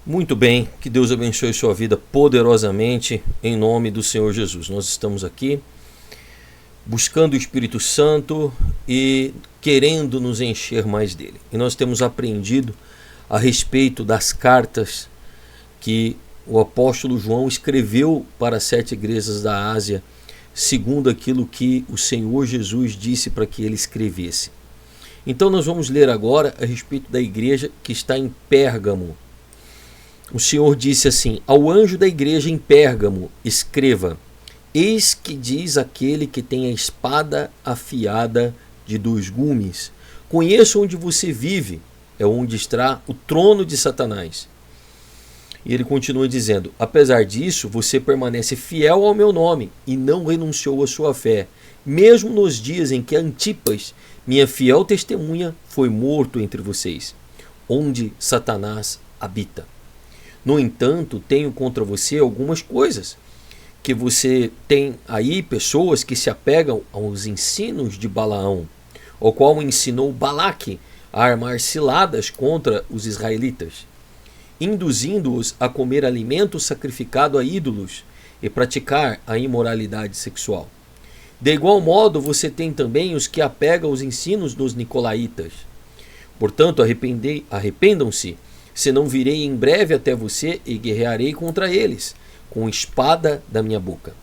Muito bem, que Deus abençoe sua vida poderosamente em nome do Senhor Jesus. Nós estamos aqui buscando o Espírito Santo e querendo nos encher mais dele. E nós temos aprendido a respeito das cartas que o apóstolo João escreveu para as 7 igrejas da Ásia, segundo aquilo que o Senhor Jesus disse para que ele escrevesse. Então nós vamos ler agora a respeito da igreja que está em Pérgamo. O Senhor disse assim: ao anjo da igreja em Pérgamo, escreva: eis que diz aquele que tem a espada afiada de 2 gumes. Conheço onde você vive, é onde está o trono de Satanás. E ele continua dizendo: apesar disso, você permanece fiel ao meu nome e não renunciou à sua fé, mesmo nos dias em que Antipas, minha fiel testemunha, foi morto entre vocês, onde Satanás habita. No entanto, tenho contra você algumas coisas, que você tem aí pessoas que se apegam aos ensinos de Balaão, o qual ensinou Balaque a armar ciladas contra os israelitas, induzindo-os a comer alimento sacrificado a ídolos e praticar a imoralidade sexual. De igual modo, você tem também os que apegam aos ensinos dos nicolaítas. Portanto, arrependam-se, senão virei em breve até você e guerrearei contra eles, com espada da minha boca.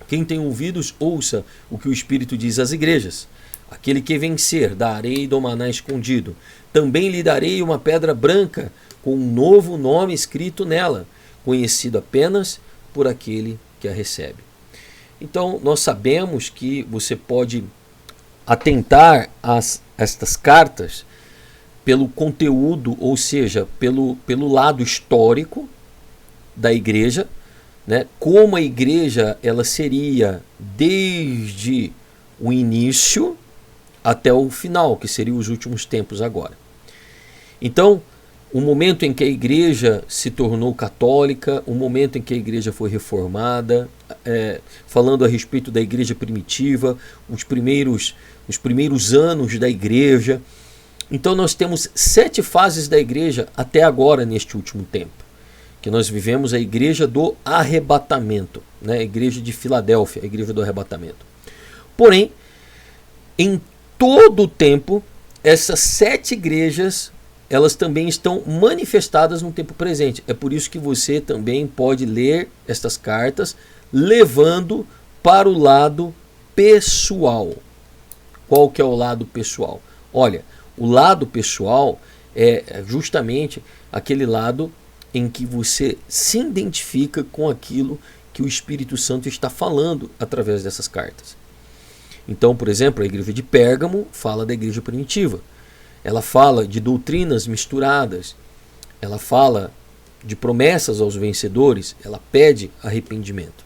Quem tem ouvidos, ouça o que o Espírito diz às igrejas. Aquele que vencer, darei do maná escondido. Também lhe darei uma pedra branca, com um novo nome escrito nela, conhecido apenas por aquele que a recebe. Então, nós sabemos que você pode atentar a estas cartas pelo conteúdo, ou seja, pelo lado histórico da igreja, né? Como a igreja ela seria desde o início até o final, que seria os últimos tempos agora. Então, o momento em que a igreja se tornou católica, o momento em que a igreja foi reformada, falando a respeito da igreja primitiva, os primeiros anos da igreja. Então nós temos 7 fases da igreja até agora, neste último tempo, que nós vivemos a igreja do arrebatamento, né? A igreja de Filadélfia, a igreja do arrebatamento. Porém, em todo o tempo, essas 7 igrejas, elas também estão manifestadas no tempo presente. É por isso que você também pode ler estas cartas levando para o lado pessoal. Qual que é o lado pessoal? Olha, o lado pessoal é justamente aquele lado em que você se identifica com aquilo que o Espírito Santo está falando através dessas cartas. Então, por exemplo, a igreja de Pérgamo fala da igreja primitiva. Ela fala de doutrinas misturadas. Ela fala de promessas aos vencedores. Ela pede arrependimento.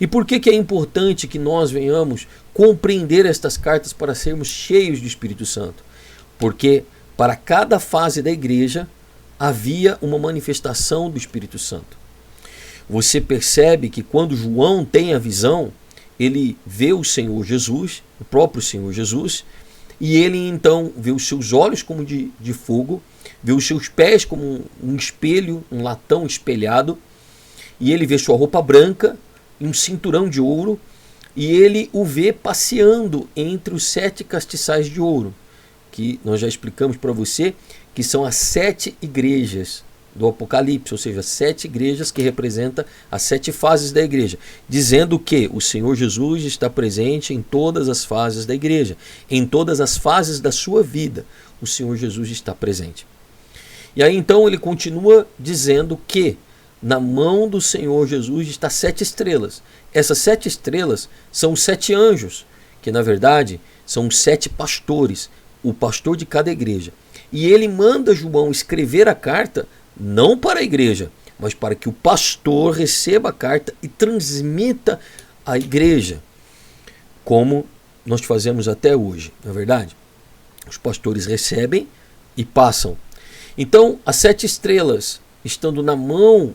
E por que é importante que nós venhamos compreender estas cartas para sermos cheios do Espírito Santo? Porque para cada fase da igreja havia uma manifestação do Espírito Santo. Você percebe que quando João tem a visão, ele vê o Senhor Jesus, o próprio Senhor Jesus, e ele então vê os seus olhos como de fogo, vê os seus pés como um espelho, um latão espelhado, e ele vê sua roupa branca, um cinturão de ouro, e ele o vê passeando entre os 7 castiçais de ouro, que nós já explicamos para você, que são as 7 igrejas do Apocalipse, ou seja, 7 igrejas que representam as 7 fases da igreja, dizendo que o Senhor Jesus está presente em todas as fases da igreja, em todas as fases da sua vida, o Senhor Jesus está presente. E aí então ele continua dizendo que na mão do Senhor Jesus está 7 estrelas. Essas 7 estrelas são os 7 anjos, que na verdade são os 7 pastores, o pastor de cada igreja. E ele manda João escrever a carta não para a igreja, mas para que o pastor receba a carta e transmita à igreja, como nós fazemos até hoje, não é verdade? Os pastores recebem e passam. Então, as 7 estrelas, estando na mão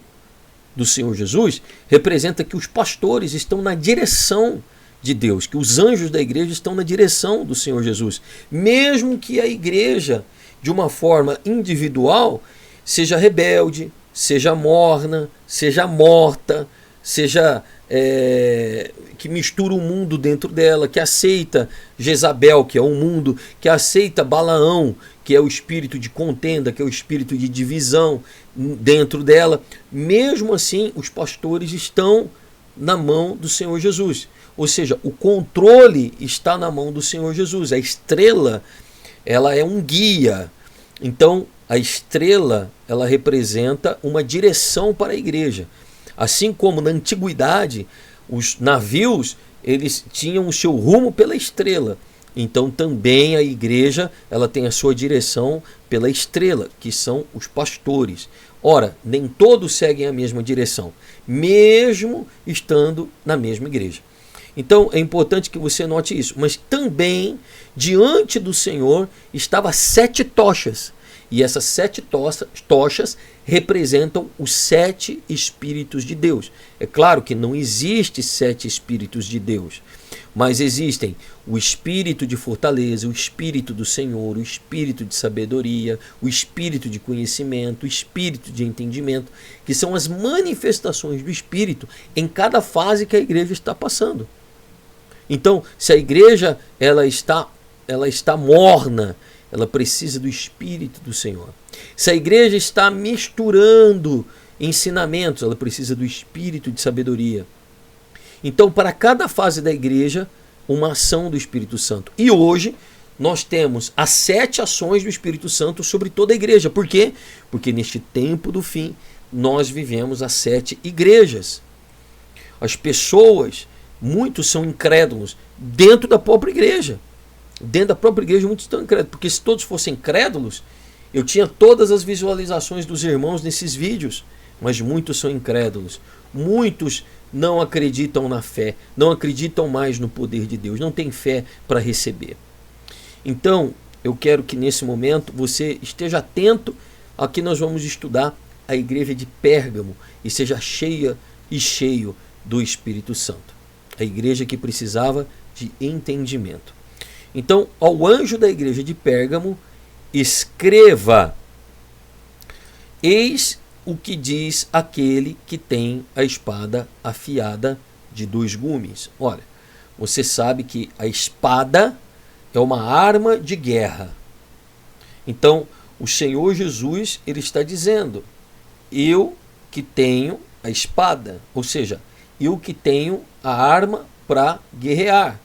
do Senhor Jesus, representa que os pastores estão na direção de Deus, que os anjos da igreja estão na direção do Senhor Jesus. Mesmo que a igreja, de uma forma individual, seja rebelde, seja morna, seja morta, seja que mistura o mundo dentro dela, que aceita Jezabel, que é o mundo, que aceita Balaão, que é o espírito de contenda, que é o espírito de divisão dentro dela. Mesmo assim, os pastores estão na mão do Senhor Jesus. Ou seja, o controle está na mão do Senhor Jesus. A estrela, ela é um guia. Então, a estrela, ela representa uma direção para a igreja. Assim como na antiguidade, os navios, eles tinham o seu rumo pela estrela. Então também a igreja, ela tem a sua direção pela estrela, que são os pastores. Ora, nem todos seguem a mesma direção, mesmo estando na mesma igreja. Então é importante que você note isso. Mas também, diante do Senhor, estavam 7 tochas. E essas 7 tochas representam os 7 Espíritos de Deus. É claro que não existe 7 Espíritos de Deus, mas existem o Espírito de fortaleza, o Espírito do Senhor, o Espírito de sabedoria, o Espírito de conhecimento, o Espírito de entendimento, que são as manifestações do Espírito em cada fase que a igreja está passando. Então, se a igreja ela está morna, ela precisa do Espírito do Senhor. Se a igreja está misturando ensinamentos, ela precisa do Espírito de sabedoria. Então, para cada fase da igreja, uma ação do Espírito Santo. E hoje, nós temos as 7 ações do Espírito Santo sobre toda a igreja. Por quê? Porque neste tempo do fim, nós vivemos as 7 igrejas. As pessoas, muitos são incrédulos dentro da própria igreja. Dentro da própria igreja, muitos estão incrédulos. Porque se todos fossem crédulos, eu tinha todas as visualizações dos irmãos nesses vídeos. Mas muitos são incrédulos. Muitos não acreditam na fé. Não acreditam mais no poder de Deus. Não têm fé para receber. Então, eu quero que nesse momento você esteja atento ao que nós vamos estudar a igreja de Pérgamo. E seja cheia e cheio do Espírito Santo. A igreja que precisava de entendimento. Então, ao anjo da igreja de Pérgamo, escreva: eis o que diz aquele que tem a espada afiada de 2 gumes. Olha, você sabe que a espada é uma arma de guerra. Então, o Senhor Jesus, ele está dizendo: eu que tenho a espada, ou seja, eu que tenho a arma para guerrear.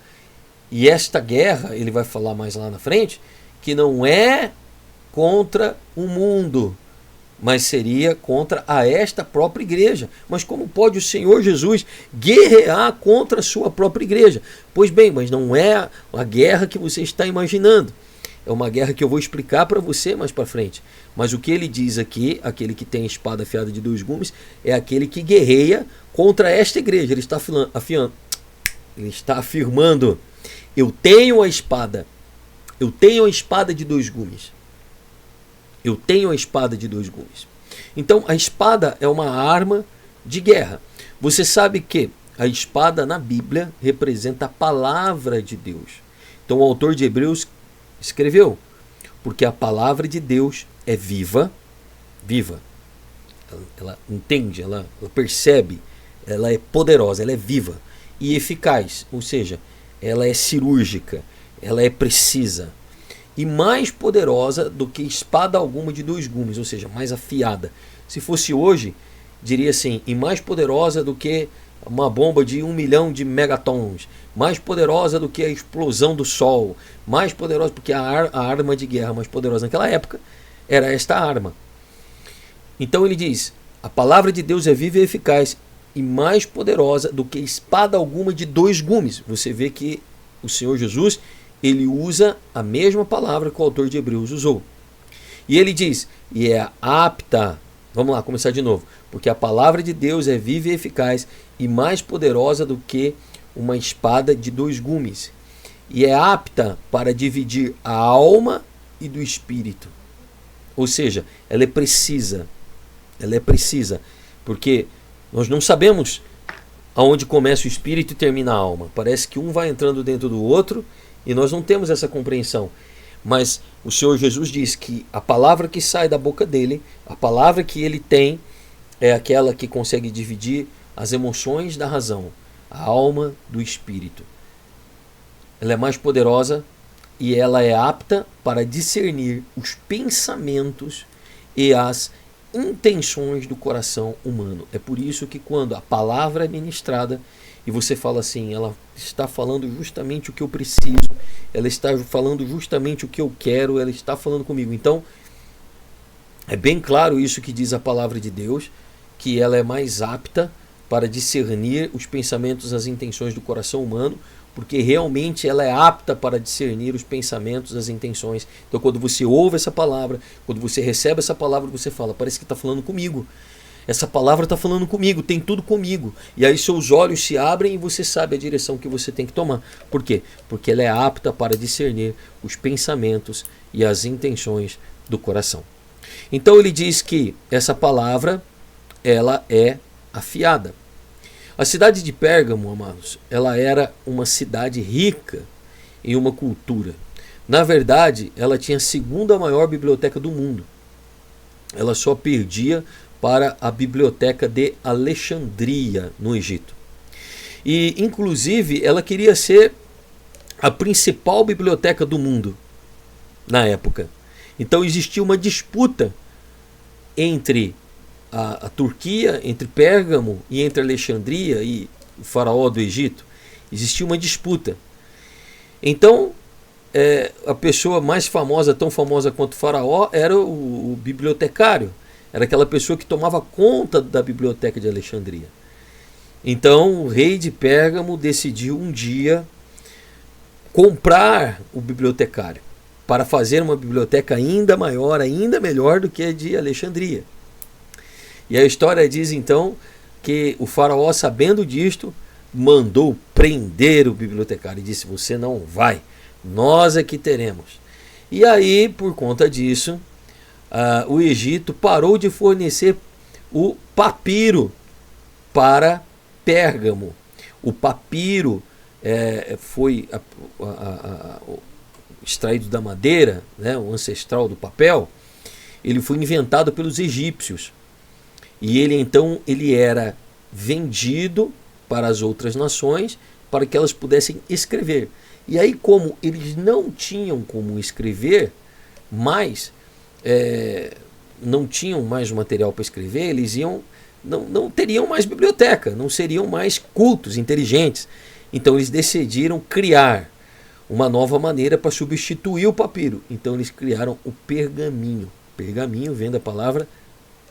E esta guerra, ele vai falar mais lá na frente, que não é contra o mundo, mas seria contra esta própria igreja. Mas como pode o Senhor Jesus guerrear contra a sua própria igreja? Pois bem, mas não é a guerra que você está imaginando. É uma guerra que eu vou explicar para você mais para frente. Mas o que ele diz aqui, aquele que tem a espada afiada de 2 gumes, é aquele que guerreia contra esta igreja. Ele está afirmando: eu tenho a espada. Eu tenho a espada de 2 gumes. Eu tenho a espada de 2 gumes. Então, a espada é uma arma de guerra. Você sabe que a espada na Bíblia representa a palavra de Deus. Então, o autor de Hebreus escreveu: porque a palavra de Deus é viva. Ela entende, ela percebe, ela é poderosa, ela é viva e eficaz. Ou seja, ela é cirúrgica, ela é precisa e mais poderosa do que espada alguma de 2 gumes, ou seja, mais afiada. Se fosse hoje, diria assim, e mais poderosa do que uma bomba de 1 milhão de megatons, mais poderosa do que a explosão do sol, mais poderosa, porque a arma de guerra mais poderosa naquela época era esta arma. Então ele diz: a palavra de Deus é viva e eficaz e mais poderosa do que espada alguma de 2 gumes. Você vê que o Senhor Jesus, ele usa a mesma palavra que o autor de Hebreus usou. E ele diz: e é apta, vamos lá, começar de novo, porque a palavra de Deus é viva e eficaz e mais poderosa do que uma espada de 2 gumes. E é apta para dividir a alma e do espírito. Ou seja, ela é precisa. Ela é precisa, porque nós não sabemos aonde começa o espírito e termina a alma. Parece que um vai entrando dentro do outro e nós não temos essa compreensão. Mas o Senhor Jesus diz que a palavra que sai da boca dele, a palavra que ele tem, é aquela que consegue dividir as emoções da razão, a alma do espírito. Ela é mais poderosa e ela é apta para discernir os pensamentos e as intenções do coração humano. É por isso que quando a palavra é ministrada e você fala assim, ela está falando justamente o que eu preciso, ela está falando justamente o que eu quero, ela está falando comigo. Então, é bem claro isso que diz a palavra de Deus, que ela é mais apta para discernir os pensamentos, as intenções do coração humano, porque realmente ela é apta para discernir os pensamentos, as intenções. Então, quando você ouve essa palavra, quando você recebe essa palavra, você fala, parece que está falando comigo. Essa palavra está falando comigo, tem tudo comigo. E aí seus olhos se abrem e você sabe a direção que você tem que tomar. Por quê? Porque ela é apta para discernir os pensamentos e as intenções do coração. Então ele diz que essa palavra, ela é afiada. A cidade de Pérgamo, amados, ela era uma cidade rica em uma cultura. Na verdade, ela tinha a segunda maior biblioteca do mundo. Ela só perdia para a biblioteca de Alexandria, no Egito. E, inclusive, ela queria ser a principal biblioteca do mundo na época. Então existia uma disputa entre a Turquia, entre Pérgamo e entre Alexandria e o faraó do Egito. Existia uma disputa. Então, a pessoa mais famosa, tão famosa quanto o faraó, era o bibliotecário. Era aquela pessoa que tomava conta da biblioteca de Alexandria. Então, o rei de Pérgamo decidiu um dia comprar o bibliotecário para fazer uma biblioteca ainda maior, ainda melhor do que a de Alexandria. E a história diz então que o faraó, sabendo disto, mandou prender o bibliotecário e disse, você não vai, nós é que teremos. E aí, por conta disso, o Egito parou de fornecer o papiro para Pérgamo. O papiro foi extraído da madeira, né, o ancestral do papel. Ele foi inventado pelos egípcios. E ele era vendido para as outras nações para que elas pudessem escrever. E aí, como eles não tinham como escrever mais, não tinham mais material para escrever, eles não teriam mais biblioteca, não seriam mais cultos, inteligentes. Então eles decidiram criar uma nova maneira para substituir o papiro. Então eles criaram o pergaminho. Pergaminho vem da palavra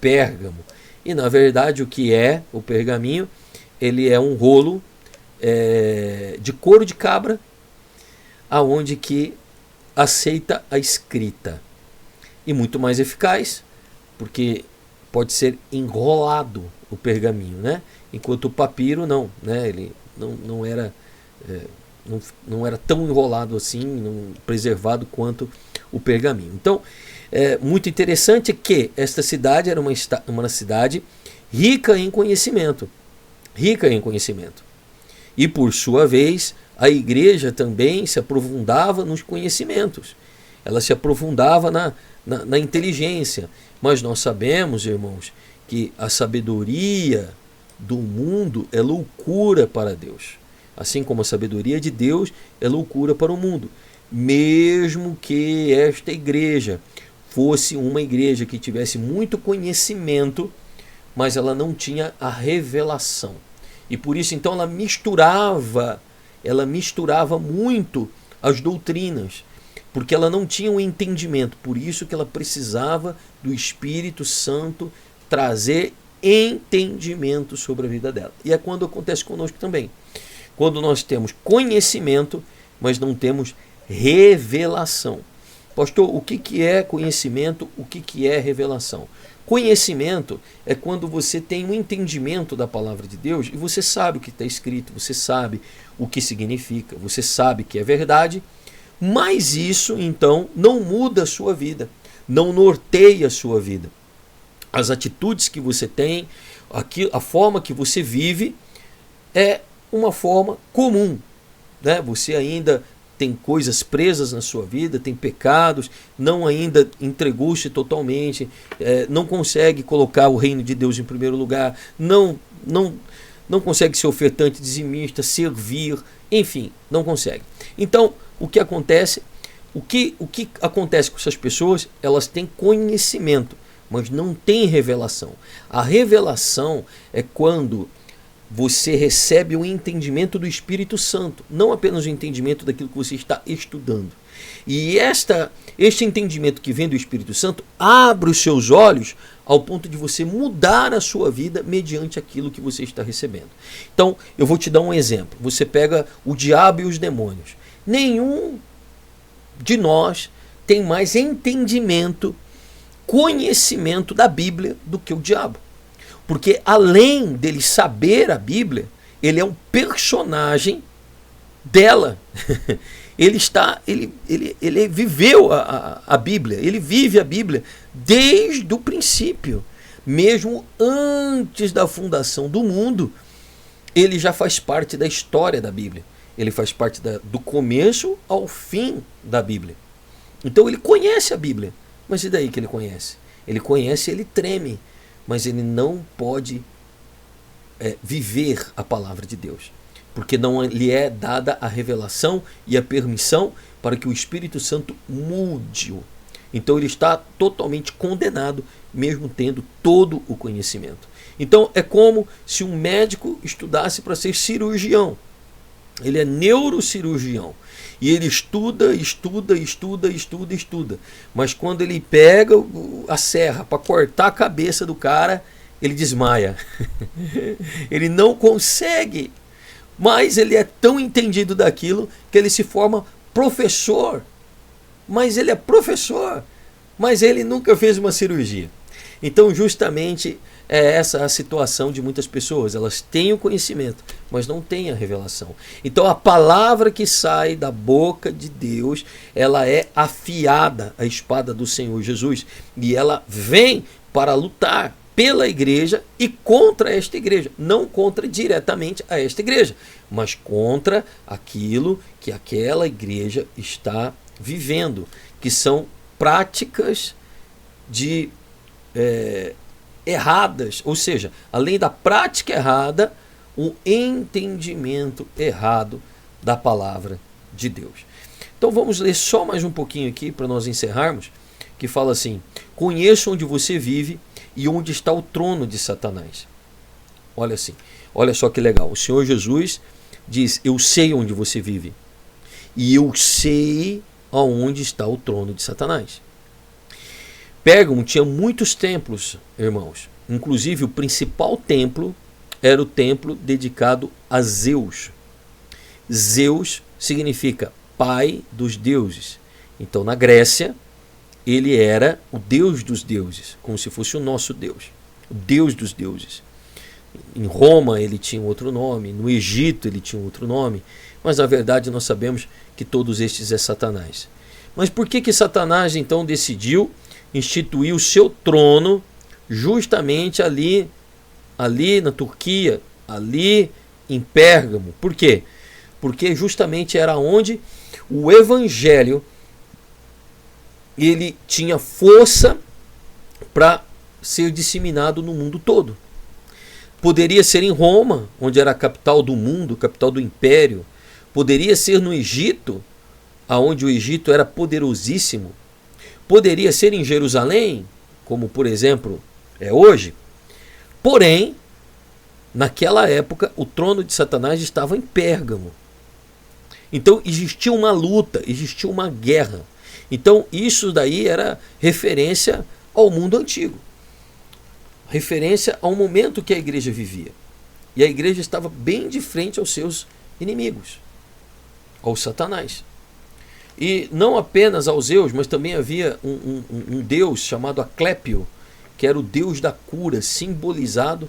Pérgamo. E na verdade o que é o pergaminho? Ele é um rolo de couro de cabra, aonde que aceita a escrita. E muito mais eficaz, porque pode ser enrolado o pergaminho, né? Enquanto o papiro não, né? Ele não era tão enrolado assim, preservado quanto o pergaminho. Então, é muito interessante que esta cidade era uma cidade rica em conhecimento. Rica em conhecimento. E, por sua vez, a igreja também se aprofundava nos conhecimentos. Ela se aprofundava na inteligência. Mas nós sabemos, irmãos, que a sabedoria do mundo é loucura para Deus. Assim como a sabedoria de Deus é loucura para o mundo. Mesmo que esta igreja fosse uma igreja que tivesse muito conhecimento, mas ela não tinha a revelação. E por isso então ela misturava muito as doutrinas, porque ela não tinha um entendimento. Por isso que ela precisava do Espírito Santo trazer entendimento sobre a vida dela. E é quando acontece conosco também. Quando nós temos conhecimento, mas não temos revelação. Pastor, o que é conhecimento? O que é revelação? Conhecimento é quando você tem um entendimento da palavra de Deus e você sabe o que está escrito, você sabe o que significa, você sabe que é verdade, mas isso então não muda a sua vida, não norteia a sua vida. As atitudes que você tem, a forma que você vive é uma forma comum, né? Você ainda tem coisas presas na sua vida, tem pecados, não ainda entregou-se totalmente, não consegue colocar o reino de Deus em primeiro lugar, não consegue ser ofertante, dizimista, servir, enfim, não consegue. Então, o que acontece? O que acontece com essas pessoas? Elas têm conhecimento, mas não têm revelação. A revelação é quando você recebe o entendimento do Espírito Santo, não apenas o entendimento daquilo que você está estudando. E este entendimento que vem do Espírito Santo abre os seus olhos ao ponto de você mudar a sua vida mediante aquilo que você está recebendo. Então, eu vou te dar um exemplo. Você pega o diabo e os demônios. Nenhum de nós tem mais entendimento, conhecimento da Bíblia do que o diabo. Porque além dele saber a Bíblia, ele é um personagem dela. Ele viveu a Bíblia, ele vive a Bíblia desde o princípio. Mesmo antes da fundação do mundo, ele já faz parte da história da Bíblia. Ele faz parte do começo ao fim da Bíblia. Então ele conhece a Bíblia. Mas e daí que ele conhece? Ele conhece, ele treme. Mas ele não pode viver a palavra de Deus. Porque não lhe é dada a revelação e a permissão para que o Espírito Santo mude-o. Então ele está totalmente condenado, mesmo tendo todo o conhecimento. Então é como se um médico estudasse para ser cirurgião. Ele é neurocirurgião. E ele estuda. Mas quando ele pega a serra para cortar a cabeça do cara, ele desmaia. Ele não consegue. Mas ele é tão entendido daquilo que ele se forma professor. Mas ele é professor. Mas ele nunca fez uma cirurgia. Então, justamente, é essa a situação de muitas pessoas. Elas têm o conhecimento, mas não têm a revelação. Então, a palavra que sai da boca de Deus, ela é afiada, a espada do Senhor Jesus. E ela vem para lutar pela igreja e contra esta igreja. Não contra diretamente a esta igreja, mas contra aquilo que aquela igreja está vivendo, que são práticas erradas, ou seja, além da prática errada, o entendimento errado da palavra de Deus. Então vamos ler só mais um pouquinho aqui para nós encerrarmos, que fala assim: conheça onde você vive e onde está o trono de Satanás. Olha só que legal. O Senhor Jesus diz: eu sei onde você vive e eu sei aonde está o trono de Satanás. Pérgamo tinha muitos templos, irmãos. Inclusive o principal templo era o templo dedicado a Zeus. Zeus significa pai dos deuses. Então na Grécia ele era o deus dos deuses, como se fosse o nosso Deus, o Deus dos deuses. Em Roma ele tinha outro nome, no Egito ele tinha outro nome, mas na verdade nós sabemos que todos estes é Satanás. Mas por que Satanás então decidiu instituir o seu trono justamente ali na Turquia, ali em Pérgamo? Por quê? Porque justamente era onde o evangelho ele tinha força para ser disseminado no mundo todo. Poderia ser em Roma, onde era a capital do mundo, capital do império. Poderia ser no Egito, aonde o Egito era poderosíssimo. Poderia ser em Jerusalém, como por exemplo é hoje. Porém, naquela época, o trono de Satanás estava em Pérgamo. Então existia uma luta, existia uma guerra. Então isso daí era referência ao mundo antigo. Referência ao momento que a igreja vivia. E a igreja estava bem de frente aos seus inimigos, ao Satanás. E não apenas aos Zeus, mas também havia um deus chamado Aclépio, que era o deus da cura, simbolizado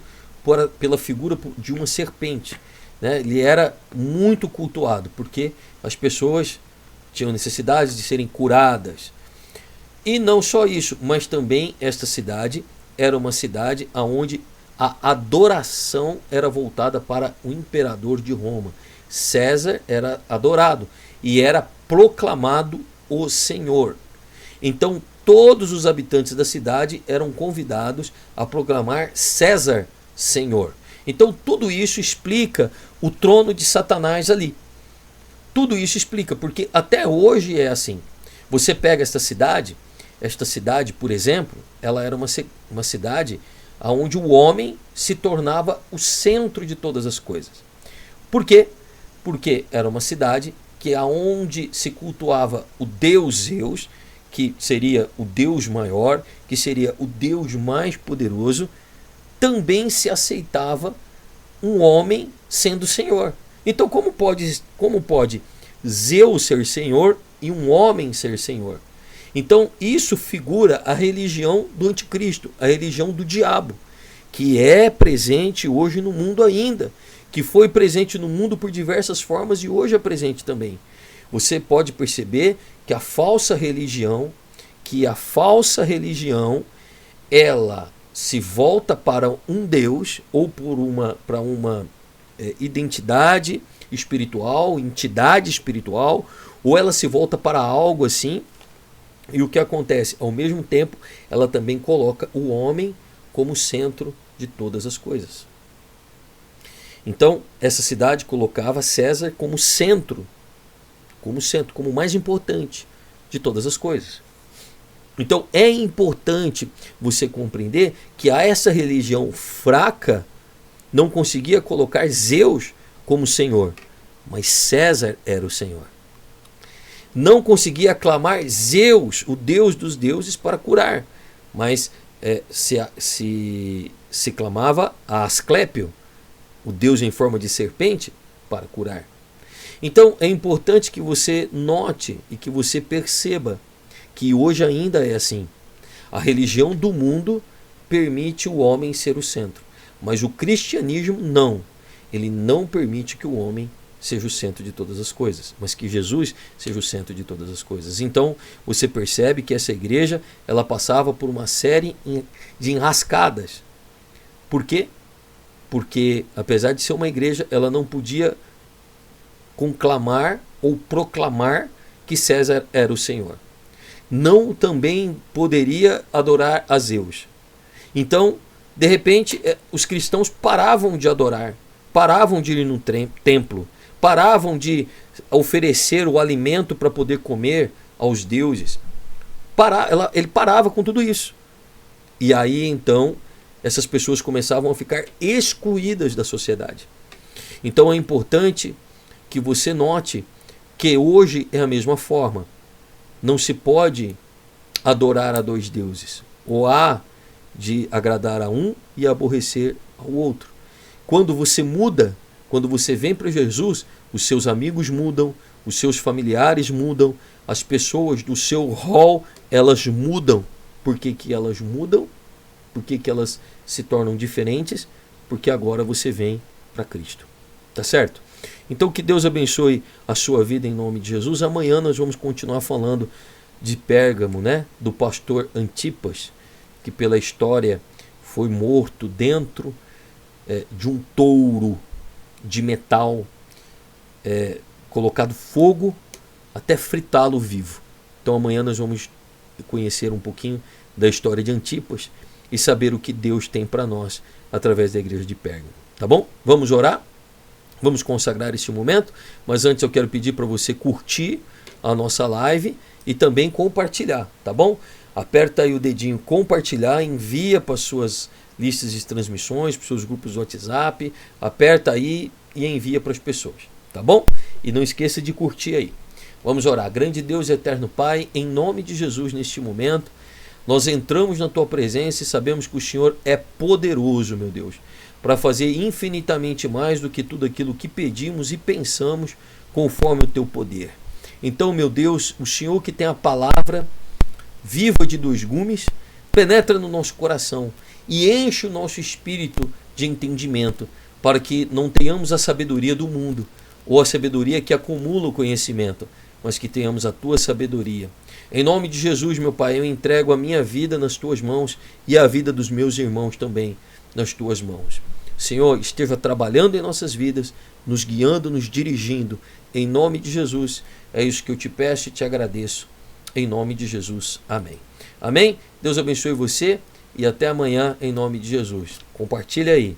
pela figura de uma serpente. Ele era muito cultuado, porque as pessoas tinham necessidade de serem curadas. E não só isso, mas também esta cidade era uma cidade onde a adoração era voltada para o imperador de Roma. César era adorado. e era proclamado o Senhor. Então todos os habitantes da cidade eram convidados a proclamar César Senhor. Então tudo isso explica o trono de Satanás ali. Tudo isso explica, porque até hoje é assim. Você pega esta cidade, por exemplo, ela era uma cidade onde o homem se tornava o centro de todas as coisas. Por quê? Porque era uma cidade que aonde se cultuava o Deus Zeus, que seria o Deus maior, que seria o Deus mais poderoso, também se aceitava um homem sendo Senhor. Então como pode Zeus ser Senhor e um homem ser Senhor? Então isso figura a religião do anticristo, a religião do diabo, que é presente hoje no mundo ainda, que foi presente no mundo por diversas formas e hoje é presente também. Você pode perceber que a falsa religião, ela se volta para um Deus ou para uma identidade espiritual, entidade espiritual, ou ela se volta para algo assim. E o que acontece? Ao mesmo tempo, ela também coloca o homem como centro de todas as coisas. Então, essa cidade colocava César como centro, como o mais importante de todas as coisas. Então, é importante você compreender que essa religião fraca não conseguia colocar Zeus como Senhor, mas César era o Senhor. Não conseguia aclamar Zeus, o Deus dos deuses, para curar, mas se clamava a Asclépio, o Deus em forma de serpente, para curar. Então é importante que você note e que você perceba que hoje ainda é assim. A religião do mundo permite o homem ser o centro, mas o cristianismo não. Ele não permite que o homem seja o centro de todas as coisas, mas que Jesus seja o centro de todas as coisas. Então você percebe que essa igreja ela passava por uma série de enrascadas. Por quê? Porque apesar de ser uma igreja, ela não podia conclamar ou proclamar que César era o Senhor. Não também poderia adorar a Zeus. Então, de repente, os cristãos paravam de adorar, paravam de ir no templo, paravam de oferecer o alimento para poder comer aos deuses. Ele parava com tudo isso. E aí, então, essas pessoas começavam a ficar excluídas da sociedade. Então é importante que você note que hoje é a mesma forma. Não se pode adorar a dois deuses. Ou há de agradar a um e aborrecer ao outro. Quando você muda, quando você vem para Jesus, os seus amigos mudam, os seus familiares mudam, as pessoas do seu rol, elas mudam. Por que que elas mudam? Por que que elas se tornam diferentes? Porque agora você vem para Cristo. Tá certo? Então que Deus abençoe a sua vida em nome de Jesus. Amanhã nós vamos continuar falando de Pérgamo, né? Do pastor Antipas, que pela história foi morto dentro de um touro de metal, colocado fogo até fritá-lo vivo. Então amanhã nós vamos conhecer um pouquinho da história de Antipas e saber o que Deus tem para nós através da igreja de Pérgamo. Tá bom? Vamos orar? Vamos consagrar este momento, mas antes eu quero pedir para você curtir a nossa live e também compartilhar, tá bom? Aperta aí o dedinho compartilhar, envia para suas listas de transmissões, para os seus grupos do WhatsApp, aperta aí e envia para as pessoas, tá bom? E não esqueça de curtir aí. Vamos orar. Grande Deus e eterno Pai, em nome de Jesus neste momento, nós entramos na Tua presença e sabemos que o Senhor é poderoso, meu Deus, para fazer infinitamente mais do que tudo aquilo que pedimos e pensamos conforme o Teu poder. Então, meu Deus, o Senhor que tem a palavra viva de dois gumes, penetra no nosso coração e enche o nosso espírito de entendimento, para que não tenhamos a sabedoria do mundo, ou a sabedoria que acumula o conhecimento, mas que tenhamos a Tua sabedoria. Em nome de Jesus, meu Pai, eu entrego a minha vida nas Tuas mãos e a vida dos meus irmãos também nas Tuas mãos. Senhor, esteja trabalhando em nossas vidas, nos guiando, nos dirigindo, em nome de Jesus. É isso que eu te peço e te agradeço. Em nome de Jesus. Amém. Amém? Deus abençoe você e até amanhã em nome de Jesus. Compartilha aí.